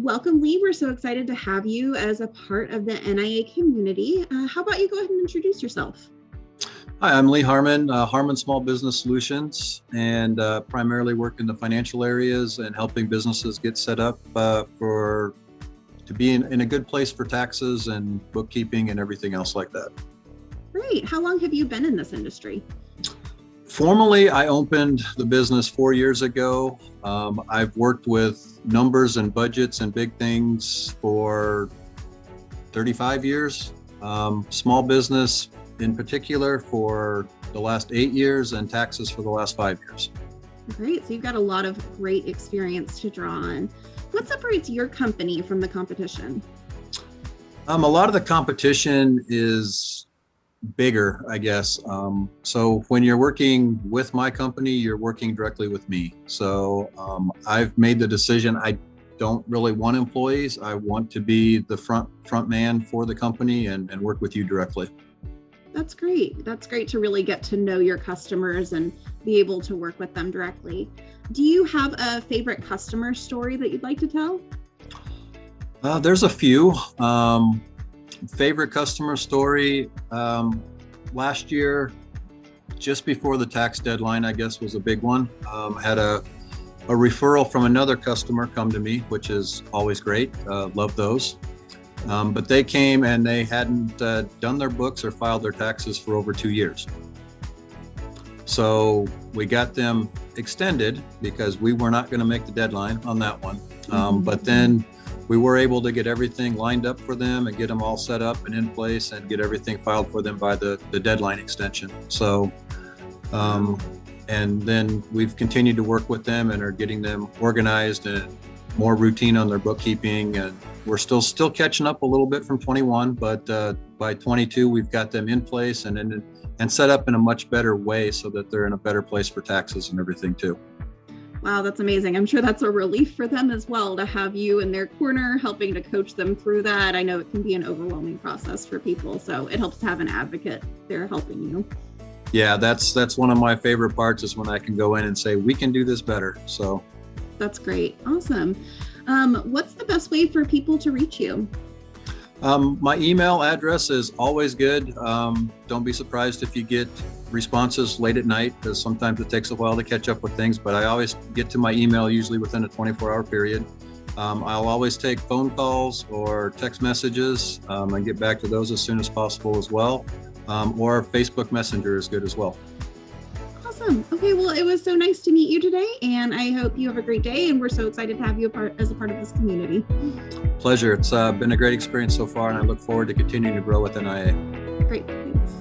Welcome, Lee. We're so excited to have you as a part of the NIA community. How about you go ahead and introduce yourself? Hi, I'm Lee Harmon, Harmon Small Business Solutions, and primarily work in the financial areas and helping businesses get set up to be in a good place for taxes and bookkeeping and everything else like that. Great. How long have you been in this industry? Formally, I opened the business 4 years ago. I've worked with numbers and budgets and big things for 35 years. Small business in particular for the last 8 years, and taxes for the last 5 years. Great. So you've got a lot of great experience to draw on. What separates your company from the competition? A lot of the competition is bigger, I guess. So when you're working with my company, you're working directly with me. So I've made the decision. I don't really want employees. I want to be the front man for the company and work with you directly. That's great. That's great to really get to know your customers and be able to work with them directly. Do you have a favorite customer story that you'd like to tell? There's a few. Favorite customer story, last year, just before the tax deadline, I guess was a big one. Had a referral from another customer come to me, which is always great. Love those. But they came and they hadn't done their books or filed their taxes for over 2 years. So we got them extended because we were not going to make the deadline on that one. But then we were able to get everything lined up for them and get them all set up and in place and get everything filed for them by the deadline extension. So, and then we've continued to work with them and are getting them organized and more routine on their bookkeeping. And we're still catching up a little bit from 21, but by 22, we've got them in place and set up in a much better way so that they're in a better place for taxes and everything too. Wow, that's amazing. I'm sure that's a relief for them as well to have you in their corner, helping to coach them through that. I know it can be an overwhelming process for people, so it helps to have an advocate there helping you. Yeah, that's one of my favorite parts is when I can go in and say, we can do this better. So that's great. Awesome. What's the best way for people to reach you? My email address is always good. Don't be surprised if you get responses late at night, because sometimes it takes a while to catch up with things, but I always get to my email usually within a 24-hour period. I'll always take phone calls or text messages and get back to those as soon as possible as well. Or Facebook Messenger is good as well. Awesome. Okay, well, it was so nice to meet you today, and I hope you have a great day, and we're so excited to have you as a part of this community. Pleasure. It's been a great experience so far, and I look forward to continuing to grow with NIA. Great. Thanks.